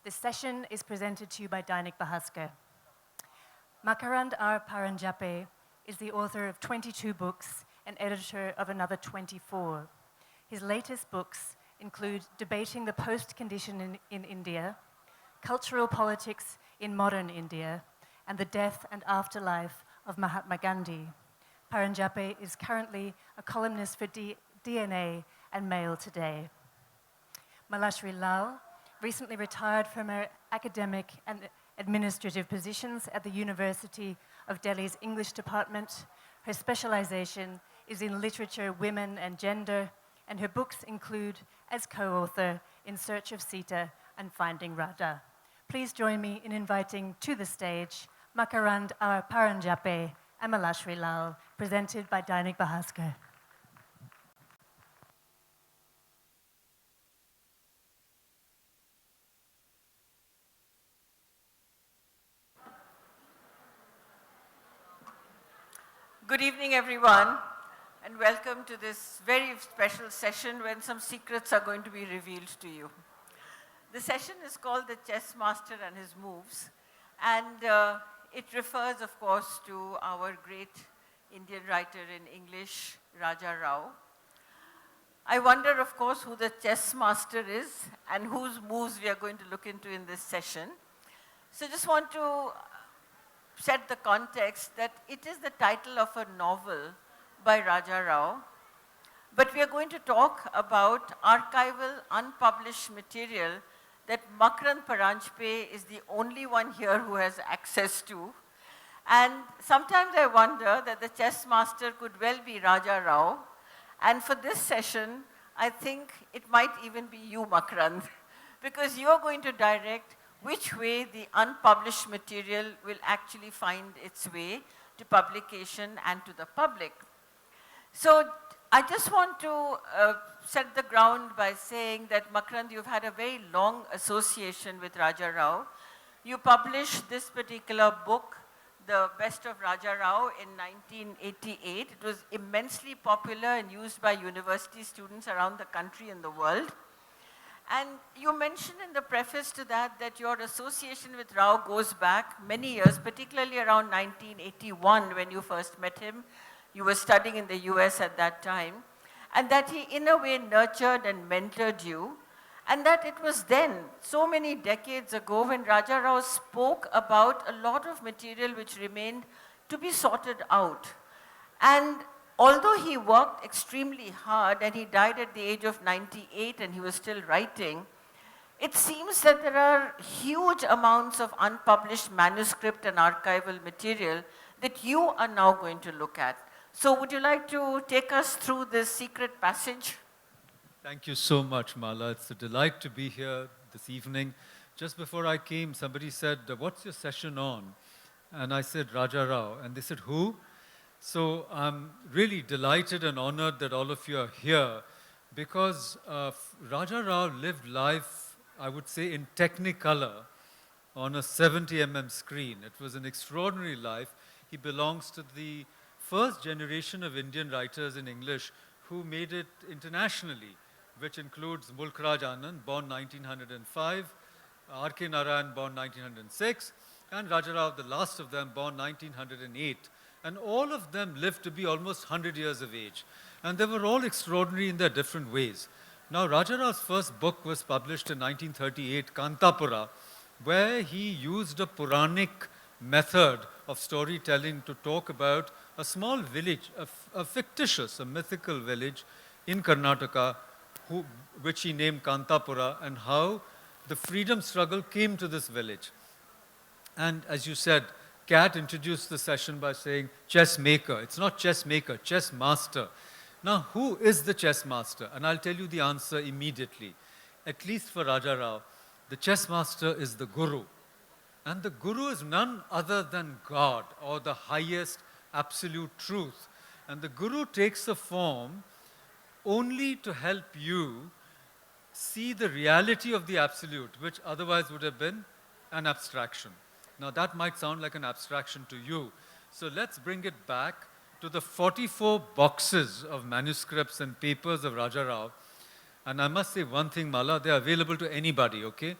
This session is presented to you by Dainik Bahaskar. Makarand R. Paranjape is the author of 22 books and editor of another 24. His latest books include Debating the Post-Condition in India, Cultural Politics in Modern India, and The Death and Afterlife of Mahatma Gandhi. Paranjape is currently a columnist for DNA and Mail Today. Malashri Lal recently retired from her academic and administrative positions at the University of Delhi's English department. Her specialisation is in literature, women and gender, and her books include, as co-author, In Search of Sita and Finding Radha. Please join me in inviting to the stage Makarand R. Paranjape and Malashri Lal, presented by Dainik Bahaskar. Good evening, everyone, and welcome to this very special session when some secrets are going to be revealed to you. The session is called The Chessmaster and His Moves, and it refers, of course, to our great Indian writer in English, Raja Rao. I wonder, of course, who the Chessmaster is and whose moves we are going to look into in this session. So just want to set the context that it is the title of a novel by Raja Rao, but we are going to talk about archival, unpublished material that Makarand Paranjape is the only one here who has access to. And sometimes I wonder that the Chessmaster could well be Raja Rao, and for this session, I think it might even be you, Makarand, because you are going to direct which way the unpublished material will actually find its way to publication and to the public. So I just want to set the ground by saying that, Makarand, you've had a very long association with Raja Rao. You published this particular book, The Best of Raja Rao, in 1988. It was immensely popular and used by university students around the country and the world. And you mentioned in the preface to that that your association with Rao goes back many years, particularly around 1981 when you first met him. You were studying in the US at that time. And that he, in a way, nurtured and mentored you. And that it was then, so many decades ago, when Raja Rao spoke about a lot of material which remained to be sorted out. And although he worked extremely hard and he died at the age of 98 and he was still writing, it seems that there are huge amounts of unpublished manuscript and archival material that you are now going to look at. So would you like to take us through this secret passage? Thank you so much, Mala. It's a delight to be here this evening. Just before I came, somebody said, what's your session on? And I said, Raja Rao. And they said, who? So I'm really delighted and honored that all of you are here because Raja Rao lived life, I would say, in technicolor on a 70 screen. It was an extraordinary life. He belongs to the first generation of Indian writers in English who made it internationally, which includes Mulk Raj Anand, born 1905, R.K. Narayan, born 1906, and Raja Rao, the last of them, born 1908. And all of them lived to be almost 100 years of age. And they were all extraordinary in their different ways. Now, Raja Rao's first book was published in 1938, Kantapura, where he used a Puranic method of storytelling to talk about a small village, a fictitious, a mythical village in Karnataka, which he named Kantapura, and how the freedom struggle came to this village. And as you said, Kat introduced the session by saying chess maker. It's not chess maker, chess master. Now, who is the chess master? And I'll tell you the answer immediately. At least for Raja Rao, the chess master is the guru. And the guru is none other than God, or the highest absolute truth. And the guru takes a form only to help you see the reality of the absolute, which otherwise would have been an abstraction. Now that might sound like an abstraction to you. So let's bring it back to the 44 boxes of manuscripts and papers of Raja Rao. And I must say one thing, Mala, they are available to anybody, okay?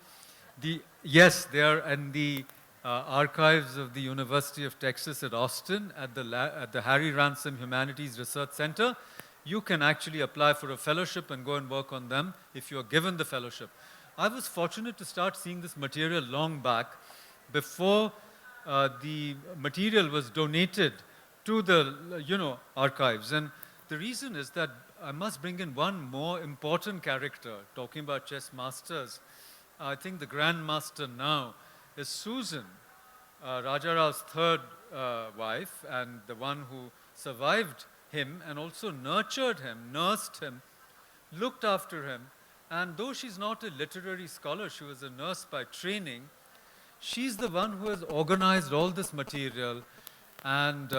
Yes, they are in the archives of the University of Texas at Austin at the Harry Ransom Humanities Research Center. You can actually apply for a fellowship and go and work on them if you are given the fellowship. I was fortunate to start seeing this material long back before the material was donated to the archives. And the reason is that I must bring in one more important character, talking about chess masters. I think the grandmaster now is Susan, Raja Rao's third wife, and the one who survived him and also nurtured him, nursed him, looked after him. And though she's not a literary scholar, she was a nurse by training, she's the one who has organized all this material and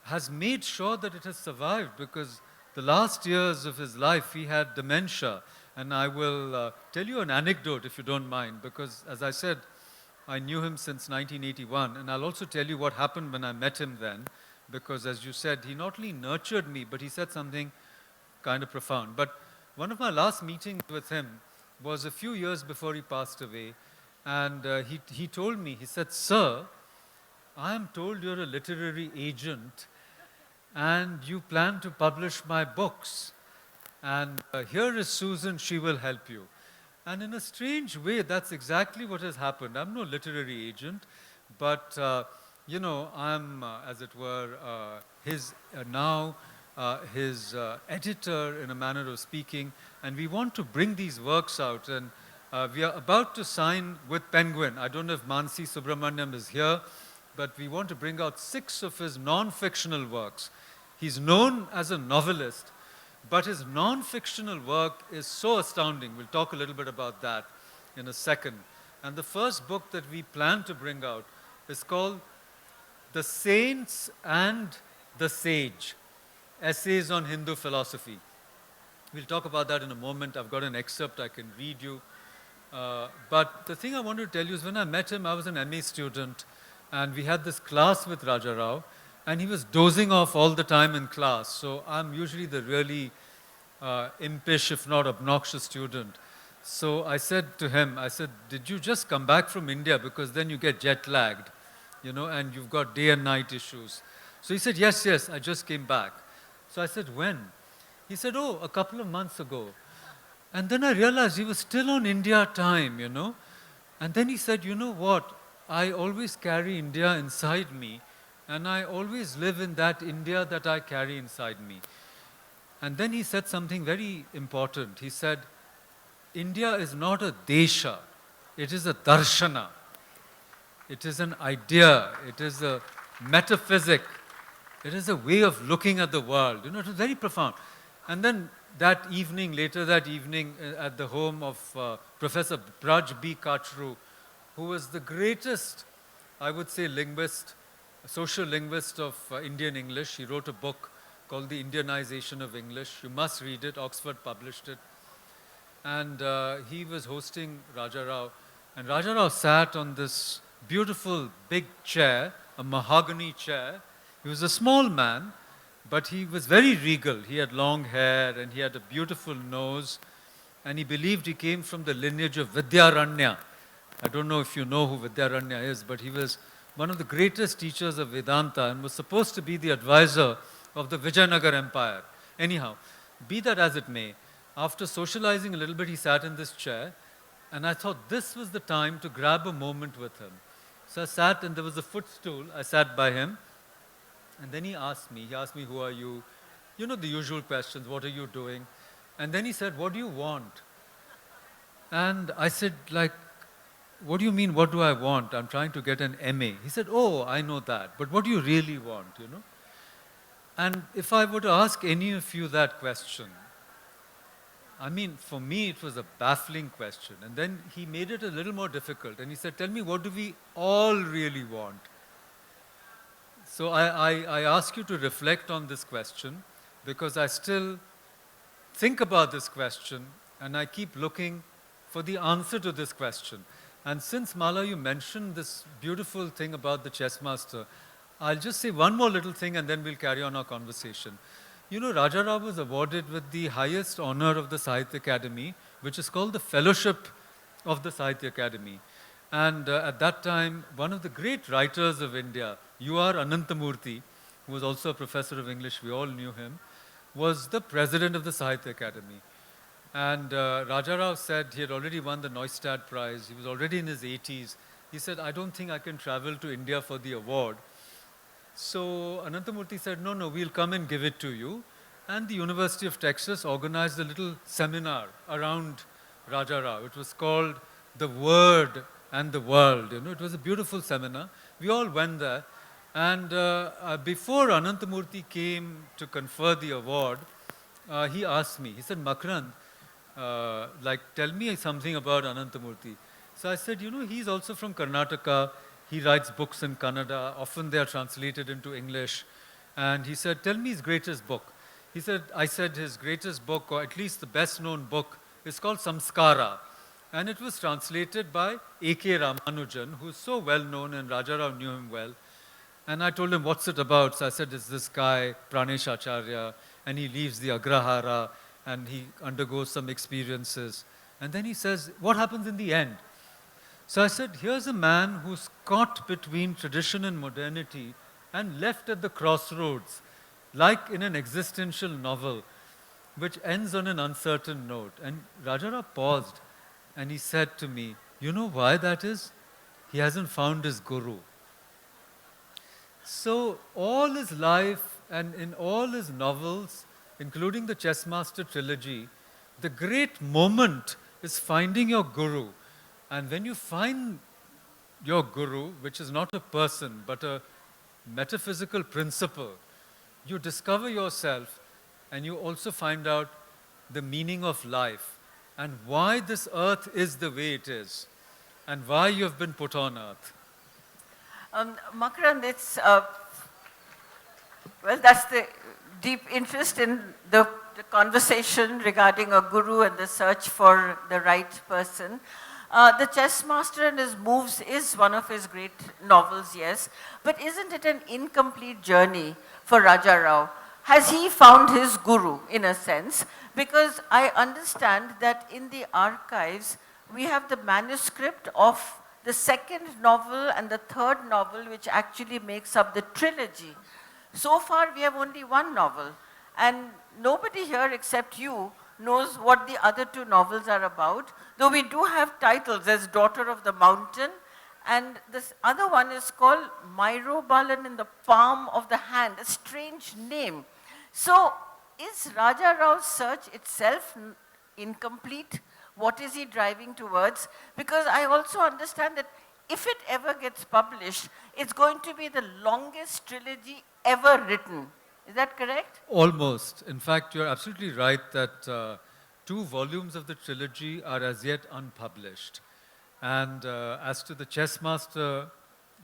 has made sure that it has survived, because the last years of his life he had dementia. And I will tell you an anecdote if you don't mind, because as I said, I knew him since 1981, and I'll also tell you what happened when I met him then, because as you said, he not only nurtured me, but he said something kind of profound. But one of my last meetings with him was a few years before he passed away, and he told me, he said, "Sir, I am told you're a literary agent and you plan to publish my books. And here is Susan, she will help you." And in a strange way, that's exactly what has happened. I'm no literary agent, but I'm, as it were, his editor in a manner of speaking, and we want to bring these works out. And we are about to sign with Penguin. I don't know if Mansi Subramaniam is here, but we want to bring out 6 of his non-fictional works. He's known as a novelist, but his non-fictional work is so astounding. We'll talk a little bit about that in a second. And the first book that we plan to bring out is called The Saints and the Sage, Essays on Hindu Philosophy. We'll talk about that in a moment. I've got an excerpt I can read you. But the thing I want to tell you is when I met him, I was an MA student, and we had this class with Raja Rao, and he was dozing off all the time in class. So I'm usually the really impish, if not obnoxious student. So I said to him, I said, "Did you just come back from India? Because then you get jet lagged, and you've got day and night issues." So he said, yes, I just came back. So I said, "When?" He said, "Oh, a couple of months ago." And then I realized he was still on India time, And then he said, "You know what? I always carry India inside me, and I always live in that India that I carry inside me." And then he said something very important. He said, "India is not a desha, it is a darshana. It is an idea, it is a metaphysic, it is a way of looking at the world." It was very profound. And then later that evening, at the home of Professor Braj B. Kachru, who was the greatest, I would say, social linguist of Indian English. He wrote a book called The Indianization of English. You must read it. Oxford published it. And he was hosting Raja Rao. And Raja Rao sat on this beautiful big chair, a mahogany chair. He was a small man, but he was very regal. He had long hair and he had a beautiful nose. And he believed he came from the lineage of Vidyaranya. I don't know if you know who Vidyaranya is, but he was one of the greatest teachers of Vedanta and was supposed to be the advisor of the Vijayanagar Empire. Anyhow, be that as it may, after socializing a little bit, he sat in this chair, and I thought this was the time to grab a moment with him. So I sat, and there was a footstool. I sat by him, and then he asked me, "Who are you?" The usual questions, "What are you doing?" And then he said, "What do you want?" And I said, "What do you mean, what do I want? I'm trying to get an MA. He said, "Oh, I know that, but what do you really want, And if I were to ask any of you that question, for me, it was a baffling question. And then he made it a little more difficult. And he said, "Tell me, what do we all really want?" So I ask you to reflect on this question, because I still think about this question, and I keep looking for the answer to this question. And since, Mala, you mentioned this beautiful thing about the Chessmaster, I'll just say one more little thing and then we'll carry on our conversation. Raja Rao was awarded with the highest honor of the Sahitya Akademi, which is called the Fellowship of the Sahitya Akademi. And at that time, one of the great writers of India, U.R. Ananthamurthy, who was also a professor of English, we all knew him, was the president of the Sahitya Akademi. And Raja Rao said he had already won the Neustadt Prize. He was already in his 80s. He said, I don't think I can travel to India for the award. So Ananthamurthy said, no, no, we'll come and give it to you. And the University of Texas organized a little seminar around Raja Rao. It was called The Word and the World. You know, it was a beautiful seminar. We all went there. And before Ananthamurthy came to confer the award, he asked me, he said, Makarand, tell me something about Ananthamurthy. So I said, you know, he's also from Karnataka. He writes books in Kannada. Often they are translated into English. And he said, tell me his greatest book. He said, I said his greatest book, or at least the best known book, is called Samskara. And it was translated by A.K. Ramanujan, who's so well known, and Raja Rao knew him well. And I told him, what's it about? So I said, it's this guy, Pranesh Acharya, and he leaves the Agrahara, and he undergoes some experiences. And then he says, what happens in the end? So I said, here's a man who's caught between tradition and modernity and left at the crossroads, like in an existential novel, which ends on an uncertain note. And Raja Rao paused, and he said to me, you know why that is? He hasn't found his guru. So all his life and in all his novels, including the Chessmaster trilogy, the great moment is finding your guru. And when you find your guru, which is not a person but a metaphysical principle, you discover yourself and you also find out the meaning of life and why this earth is the way it is and why you have been put on earth. Makarand, it's, well, that's the deep interest in the conversation regarding a guru and the search for the right person. The Chessmaster and his moves is one of his great novels, yes, but isn't it an incomplete journey for Raja Rao? Has he found his guru, in a sense? Because I understand that in the archives, we have the manuscript of the second novel and the third novel, which actually makes up the trilogy. So far, we have only one novel, and nobody here except you knows what the other two novels are about, though we do have titles as Daughter of the Mountain, and this other one is called Myrobalan in the Palm of the Hand, a strange name. So is Raja Rao's search itself incomplete? What is he driving towards? Because I also understand that if it ever gets published, it's going to be the longest trilogy ever written. Is that correct? Almost. In fact, you're absolutely right that 2 volumes of the trilogy are as yet unpublished. And as to the Chessmaster,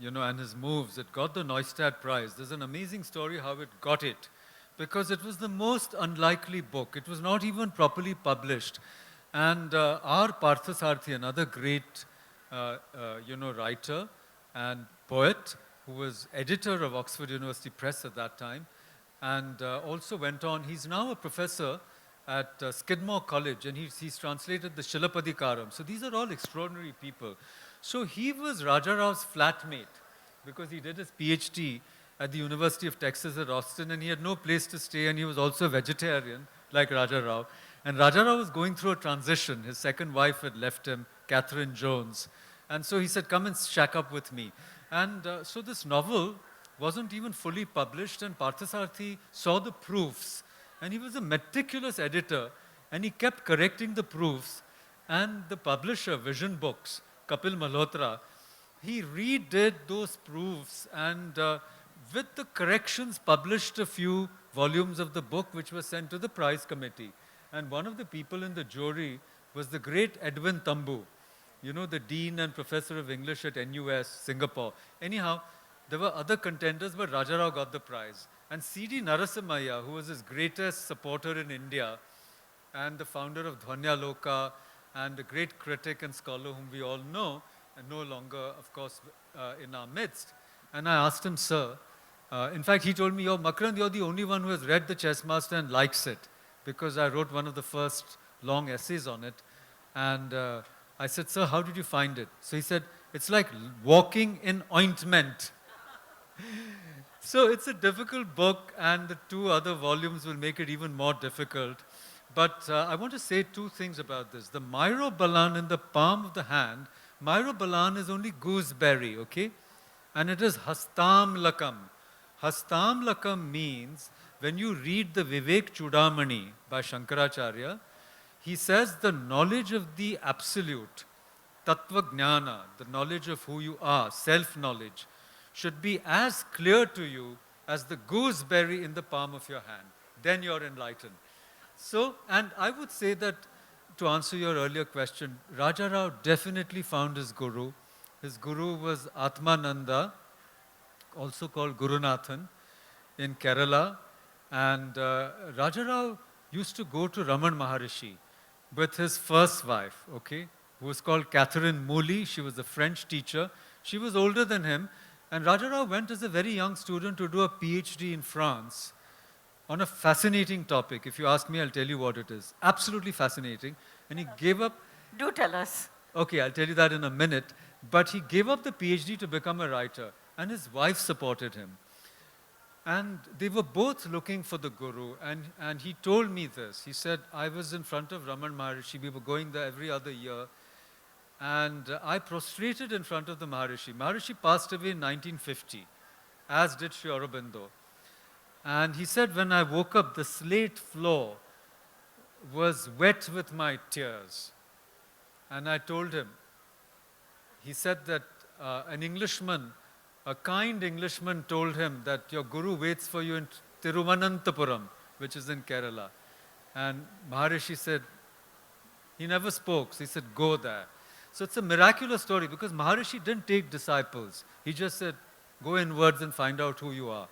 you know, and his moves, it got the Neustadt Prize. There's an amazing story how it got it, because it was the most unlikely book. It was not even properly published. And R. Parthasarathi, another great, writer and poet, who was editor of Oxford University Press at that time, and also went on. He's now a professor at Skidmore College, and he's translated the Shilapadikaram. So these are all extraordinary people. So he was Raja Rao's flatmate, because he did his PhD at the University of Texas at Austin, and he had no place to stay, and he was also a vegetarian, like Raja Rao. And Raja Rao was going through a transition. His second wife had left him, Catherine Jones. And so he said, come and shack up with me. And so this novel wasn't even fully published, and Parthasarathi saw the proofs. And he was a meticulous editor, and he kept correcting the proofs. And the publisher, Vision Books, Kapil Malhotra, he redid those proofs and with the corrections published a few volumes of the book, which was sent to the prize committee. And one of the people in the jury was the great Edwin Tambu, you know, the dean and professor of English at NUS, Singapore. Anyhow, there were other contenders, but Raja Rao got the prize. And C.D. Narasimhaya, who was his greatest supporter in India, and the founder of Dhvanyaloka, and a great critic and scholar whom we all know, and no longer, of course, in our midst. And I asked him, sir, in fact, he told me, oh, Makarand, you're the only one who has read the Chessmaster and likes it, because I wrote one of the first long essays on it. And I said, sir, how did you find it? So he said, it's like walking in ointment. So it's a difficult book, and the two other volumes will make it even more difficult. But I want to say two things about this. The Myrobalan in the palm of the hand, Myrobalan is only gooseberry, okay? And it is Hastam Lakam. Hastam Lakam means, when you read the Vivek Chudamani by Shankaracharya, he says the knowledge of the absolute, Tattva Jnana, the knowledge of who you are, self-knowledge, should be as clear to you as the gooseberry in the palm of your hand. Then you're enlightened. So, and I would say that, to answer your earlier question, Raja Rao definitely found his guru. His guru was Atmananda, also called Gurunathan, in Kerala. And Raja Rao used to go to Raman Maharishi with his first wife, okay, who was called Catherine Mouly. She was a French teacher. She was older than him. And Raja Rao went as a very young student to do a PhD in France on a fascinating topic. If you ask me, I'll tell you what it is. Absolutely fascinating. And he gave up. Do tell us. Okay, I'll tell you that in a minute. But he gave up the PhD to become a writer. And his wife supported him. And they were both looking for the guru. And he told me this. He said, I was in front of Raman Maharishi. We were going there every other year. And I prostrated in front of the Maharishi. Maharishi passed away in 1950, as did Sri Aurobindo. And he said, when I woke up, the slate floor was wet with my tears. And I told him, he said that an Englishman, a kind Englishman told him that your guru waits for you in Tiruvananthapuram, which is in Kerala. And Maharishi said, he never spoke. So he said, go there. So it's a miraculous story because Maharishi didn't take disciples. He just said, go inwards and find out who you are.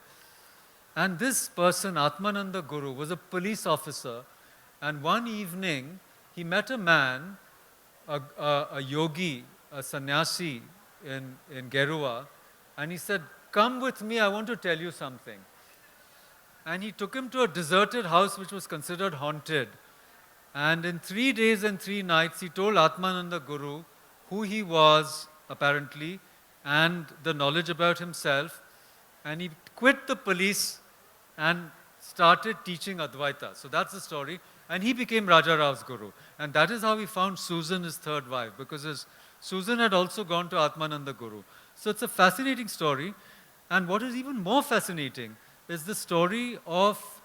And this person, Atmananda Guru, was a police officer. And one evening, he met a man, a yogi, a sannyasi in Gerua. And he said, come with me, I want to tell you something. And he took him to a deserted house which was considered haunted. And in 3 days and 3 nights, he told Atmananda Guru who he was, apparently, and the knowledge about himself. And he quit the police and started teaching Advaita. So that's the story. And he became Raja Rao's guru. And that is how he found Susan, his third wife, because Susan had also gone to Atmananda Guru. So it's a fascinating story. And what is even more fascinating is the story of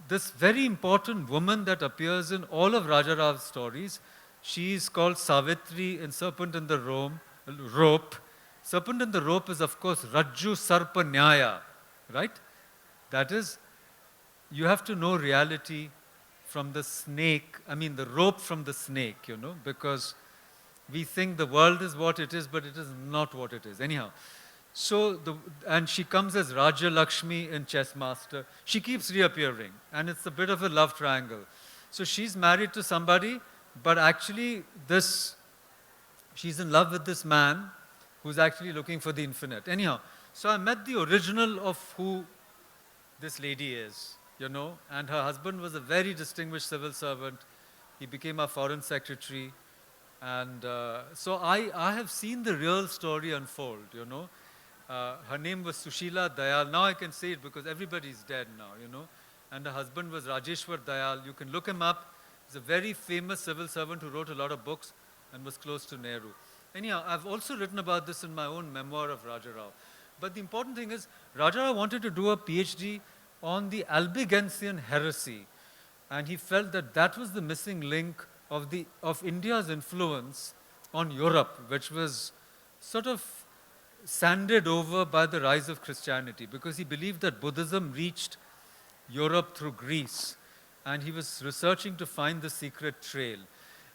this very important woman that appears in all of Raja Rao's stories. She is called Savitri in Serpent and the Rope. Serpent and the Rope is, of course, Rajju Sarpa Nyaya, right? That is, you have to know reality from the snake, the rope from the snake, because we think the world is what it is, but it is not what it is. Anyhow, so, and she comes as Raja Lakshmi in Chessmaster. She keeps reappearing, and it's a bit of a love triangle. So she's married to somebody, but actually she's in love with this man who's actually looking for the infinite. Anyhow, so I met the original of who this lady is, and her husband was a very distinguished civil servant. He became our foreign secretary. And so I have seen the real story unfold, Her name was Sushila Dayal. Now I can say it because everybody's dead now, And her husband was Rajeshwar Dayal. You can look him up. He's a very famous civil servant who wrote a lot of books and was close to Nehru. Anyhow, I've also written about this in my own memoir of Raja Rao. But the important thing is, Raja Rao wanted to do a PhD on the Albigensian heresy. And he felt that that was the missing link of India's influence on Europe, which was sort of sanded over by the rise of Christianity, because he believed that Buddhism reached Europe through Greece, and he was researching to find the secret trail.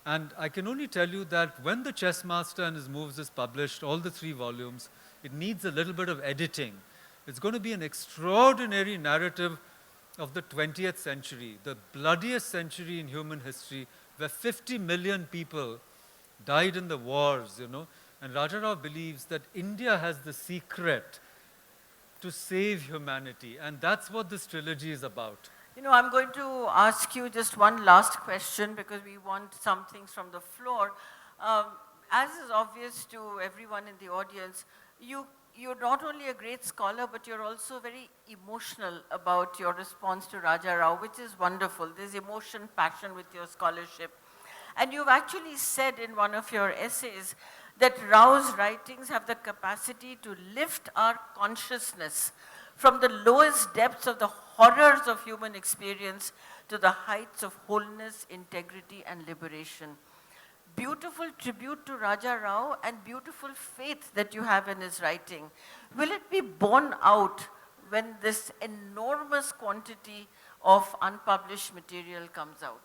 And I can only tell you that when the Chessmaster and his moves is published, all the 3 volumes, it needs a little bit of editing. It's going to be an extraordinary narrative of the 20th century, the bloodiest century in human history, where 50 million people died in the wars, And Raja Rao believes that India has the secret to save humanity. And that's what this trilogy is about. I'm going to ask you just one last question because we want some things from the floor. Um, as is obvious to everyone in the audience, you're not only a great scholar, but you're also very emotional about your response to Raja Rao, which is wonderful. There's emotion, passion with your scholarship. And you've actually said in one of your essays that Rao's writings have the capacity to lift our consciousness from the lowest depths of the horrors of human experience to the heights of wholeness, integrity, and liberation. Beautiful tribute to Raja Rao and beautiful faith that you have in his writing. Will it be borne out when this enormous quantity of unpublished material comes out?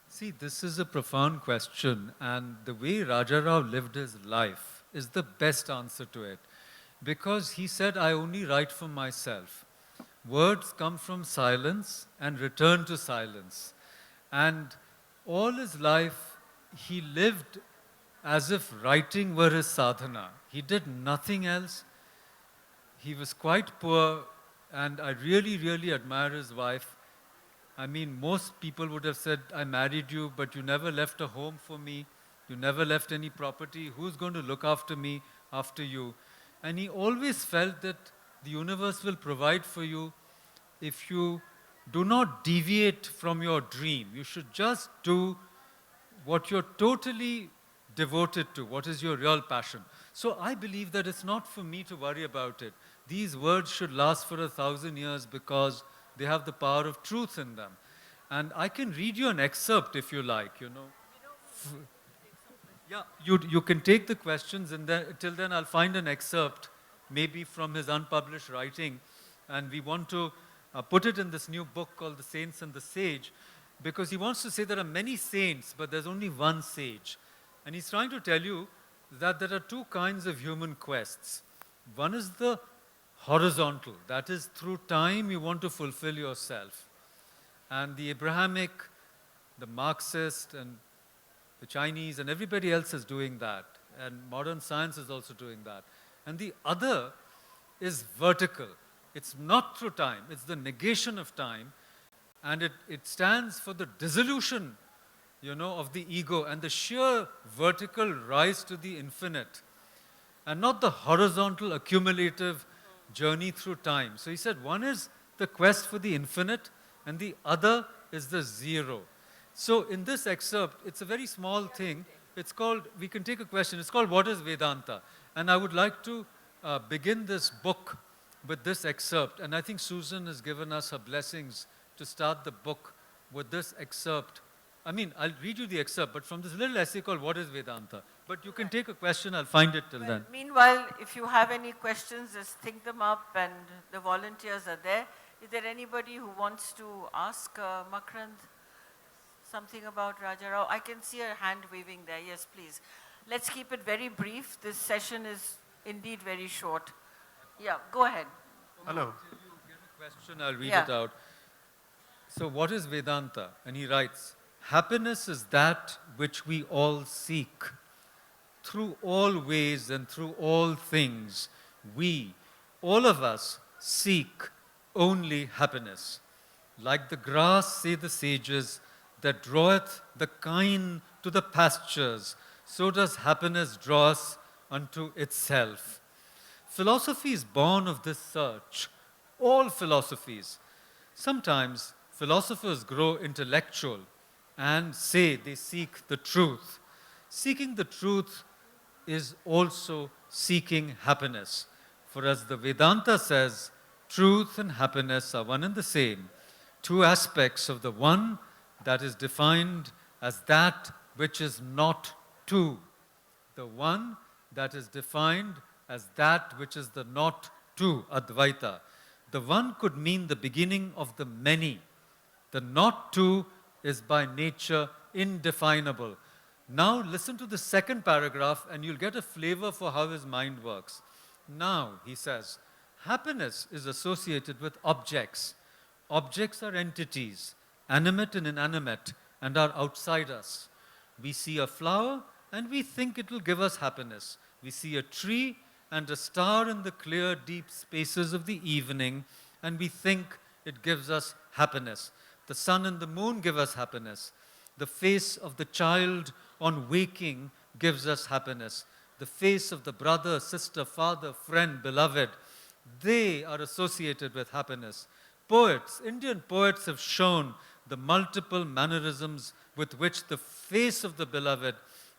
See, this is a profound question, and the way Raja Rao lived his life is the best answer to it. Because he said, I only write for myself. Words come from silence and return to silence. And all his life, he lived as if writing were his sadhana. He did nothing else. He was quite poor, and I really, really admire his wife. I mean, most people would have said, I married you, but you never left a home for me. You never left any property. Who's going to look after me after you? And he always felt that the universe will provide for you if you do not deviate from your dream. You should just do what you're totally devoted to, what is your real passion. So I believe that it's not for me to worry about it. These words should last for 1,000 years because they have the power of truth in them. And I can read you an excerpt if you like, you know. Yeah, you can take the questions, and then, till then I'll find an excerpt, maybe from his unpublished writing, and we want to put it in this new book called The Saints and the Sage, because he wants to say there are many saints, but there's only one sage. And he's trying to tell you that there are two kinds of human quests. One is the horizontal, that is through time you want to fulfill yourself. And the Abrahamic, the Marxist, and the Chinese, and everybody else is doing that. And modern science is also doing that. And the other is vertical. It's not through time, it's the negation of time. And it stands for the dissolution, you know, of the ego and the sheer vertical rise to the infinite. And not the horizontal accumulative journey through time. So he said one is the quest for the infinite and the other is the zero. So in this excerpt, it's a very small thing. It's called, we can take a question, it's called What is Vedanta? And I would like to begin this book with this excerpt. And I think Susan has given us her blessings to start the book with this excerpt. I mean, I'll read you the excerpt, but from this little essay called What is Vedanta? But you can take a question, I'll find it till then. Meanwhile, if you have any questions, just think them up, and the volunteers are there. Is there anybody who wants to ask Makarand something about Raja Rao? I can see a hand waving there. Yes, please. Let's keep it very brief. This session is indeed very short. Yeah, go ahead. Hello. Till you get a question, I'll read it out. So what is Vedanta? And he writes, happiness is that which we all seek. Through all ways and through all things, we, all of us, seek only happiness. Like the grass, say the sages, that draweth the kine to the pastures, so does happiness draw us unto itself. Philosophy is born of this search. All philosophies. Sometimes philosophers grow intellectual and say they seek the truth. Seeking the truth is also seeking happiness. For as the Vedanta says, truth and happiness are one and the same, two aspects of the one that is defined as that which is not two. The one that is defined as that which is the not two, Advaita. The one could mean the beginning of the many. The not two is by nature indefinable. Now listen to the second paragraph and you'll get a flavor for how his mind works. Now, he says, happiness is associated with objects. Objects are entities, animate and inanimate, and are outside us. We see a flower and we think it will give us happiness. We see a tree and a star in the clear, deep spaces of the evening, and we think it gives us happiness. The sun and the moon give us happiness. The face of the child on waking gives us happiness. The face of the brother, sister, father, friend, beloved, they are associated with happiness. Poets, Indian poets have shown the multiple mannerisms with which the face of the beloved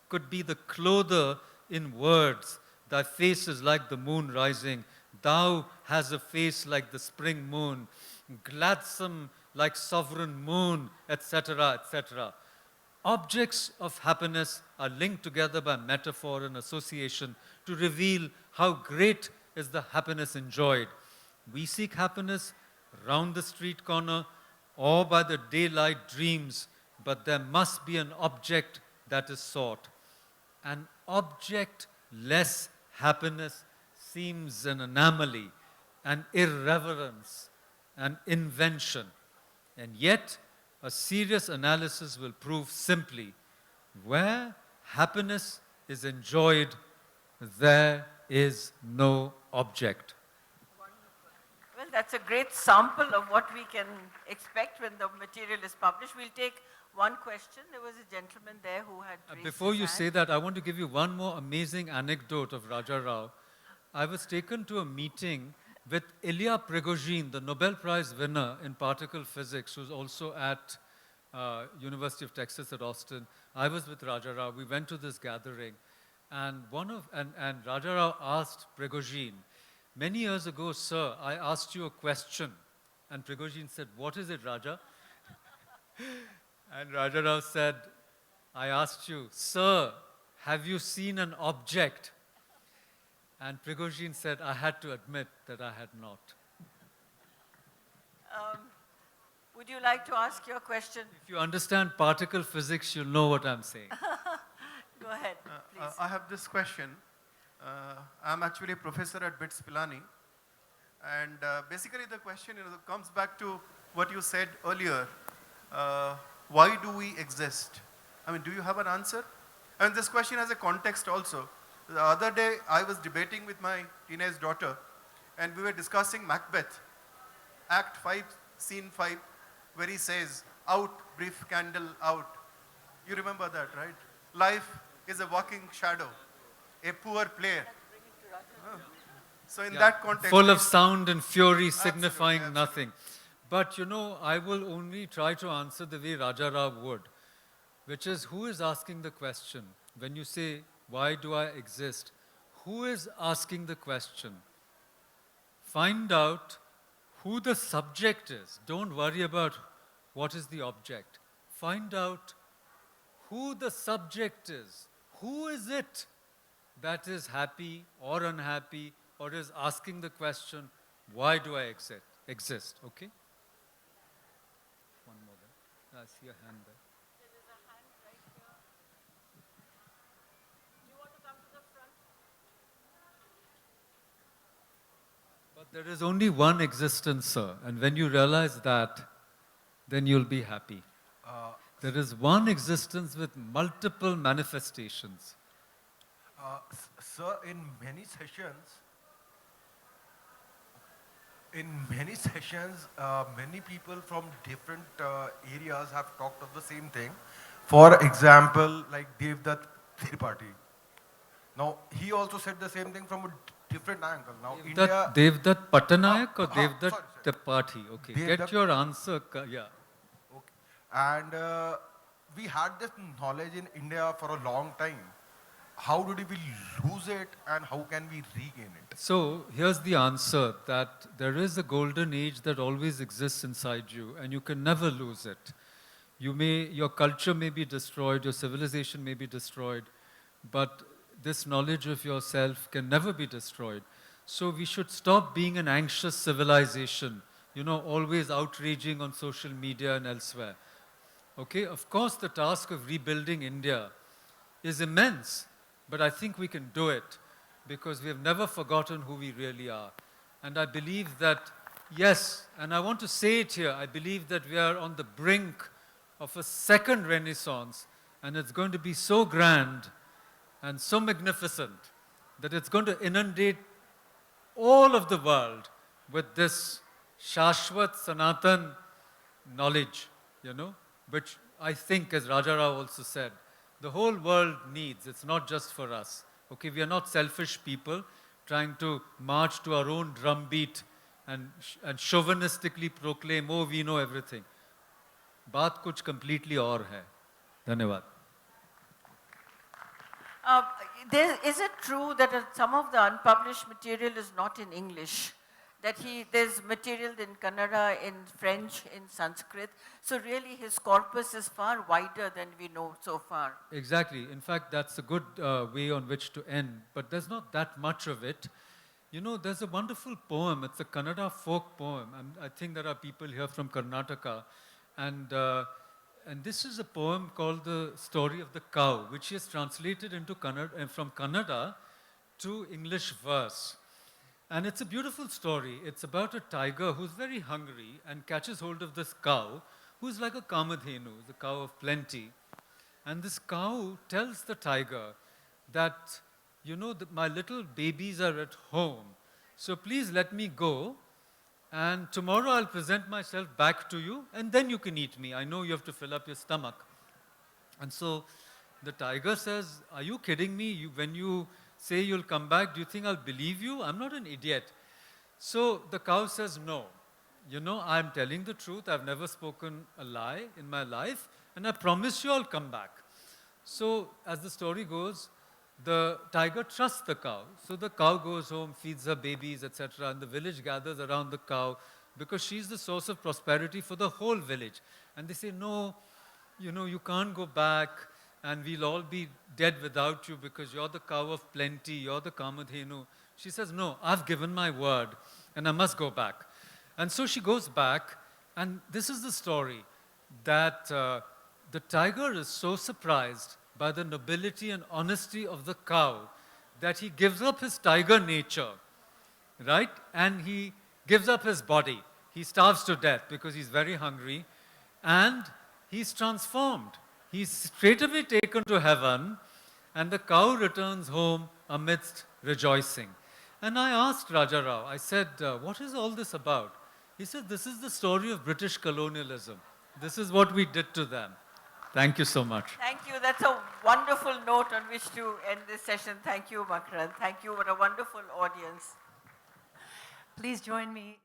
could be the clother in words. Thy face is like the moon rising. Thou has a face like the spring moon, gladsome like sovereign moon, etc., etc. Objects of happiness are linked together by metaphor and association to reveal how great is the happiness enjoyed. We seek happiness round the street corner or by the daylight dreams, but there must be an object that is sought. An object-less happiness seems an anomaly, an irreverence, an invention. And yet, a serious analysis will prove simply, where happiness is enjoyed, there is no object. Well, that's a great sample of what we can expect when the material is published. We'll take one question. There was a gentleman there who had raised Before his you hand. say that, I want to give you one more amazing anecdote of Raja Rao. I was taken to a meeting with Ilya Prigozhin, the Nobel Prize winner in particle physics, who's also at University of Texas at Austin. I was with Raja Rao. We went to this gathering, and Raja Rao asked Prigozhin, many years ago, sir, I asked you a question. And Prigozhin said, what is it, Raja? And Raja Rao said, I asked you, sir, have you seen an object? And Prigozhin said, I had to admit that I had not. Would you like to ask your question? If you understand particle physics, you'll know what I'm saying. Go ahead, please. I have this question. I'm actually a professor at BITS Pilani. And basically the question comes back to what you said earlier. Why do we exist? I mean, do you have an answer? And this question has a context also. The other day, I was debating with my teenage daughter, and we were discussing Macbeth, Act 5, Scene 5, where he says, out, brief candle, out. You remember that, right? Life is a walking shadow, a poor player. So in that context... Full of sound and fury, signifying absolutely. nothing. But I will only try to answer the way Raja Rao would, which is, who is asking the question? When you say, why do I exist? Who is asking the question? Find out who the subject is. Don't worry about what is the object. Find out who the subject is. Who is it that is happy or unhappy or is asking the question, why do I exist? Okay? One more there. I see a hand there. But there is only one existence, sir. And when you realize that, then you'll be happy. There is one existence with multiple manifestations. Sir, in many sessions, many people from different areas have talked of the same thing. For example, like Devdutt Tripathi. Now, he also said the same thing from a different angle. Now, Devdutt Patanayak or sorry, Devdutt Tripathi? Okay, Devdutt- get your answer. Yeah. Okay. And we had this knowledge in India for a long time. How did we lose it and how can we regain it? So here's the answer, that there is a golden age that always exists inside you and you can never lose it. Your culture may be destroyed, your civilization may be destroyed, but this knowledge of yourself can never be destroyed. So we should stop being an anxious civilization, always outraging on social media and elsewhere. Okay, of course the task of rebuilding India is immense, but I think we can do it because we have never forgotten who we really are. And I believe that, yes, and I want to say it here, I believe that we are on the brink of a second renaissance, and it's going to be so grand and so magnificent that it's going to inundate all of the world with this Shashwat Sanatan knowledge, which I think, as Raja Rao also said, the whole world needs. It's not just for us. Okay, we are not selfish people trying to march to our own drumbeat and chauvinistically proclaim, oh, we know everything. बात कुछ completely और है. धन्यवाद. Is it true that some of the unpublished material is not in English? That there's material in Kannada, in French, in Sanskrit. So really his corpus is far wider than we know so far. Exactly. In fact, that's a good way on which to end. But there's not that much of it. You know, there's a wonderful poem. It's a Kannada folk poem. I think there are people here from Karnataka. And this is a poem called The Story of the Cow, which is translated into Kannada, from Kannada to English verse. And it's a beautiful story. It's about a tiger who's very hungry and catches hold of this cow, who's like a kamadhenu, the cow of plenty. And this cow tells the tiger that, you know, my little babies are at home, so please let me go, and tomorrow I'll present myself back to you, and then you can eat me. I know you have to fill up your stomach. And so the tiger says, are you kidding me? When you say you'll come back, do you think I'll believe you? I'm not an idiot. So the cow says, no. You know, I'm telling the truth. I've never spoken a lie in my life, and I promise you I'll come back. So as the story goes, the tiger trusts the cow. So the cow goes home, feeds her babies, etc., and the village gathers around the cow because she's the source of prosperity for the whole village. And they say, no, you know, you can't go back, and we'll all be dead without you because you're the cow of plenty, you're the kamadhenu. She says, no, I've given my word, and I must go back. And so she goes back, and this is the story, that the tiger is so surprised by the nobility and honesty of the cow that he gives up his tiger nature, right? And he gives up his body. He starves to death because he's very hungry, and he's transformed. He's straightaway taken to heaven, and the cow returns home amidst rejoicing. And I asked Raja Rao, I said, what is all this about? He said, this is the story of British colonialism. This is what we did to them. Thank you so much. Thank you. That's a wonderful note on which to end this session. Thank you, Makarand. Thank you. What a wonderful audience. Please join me.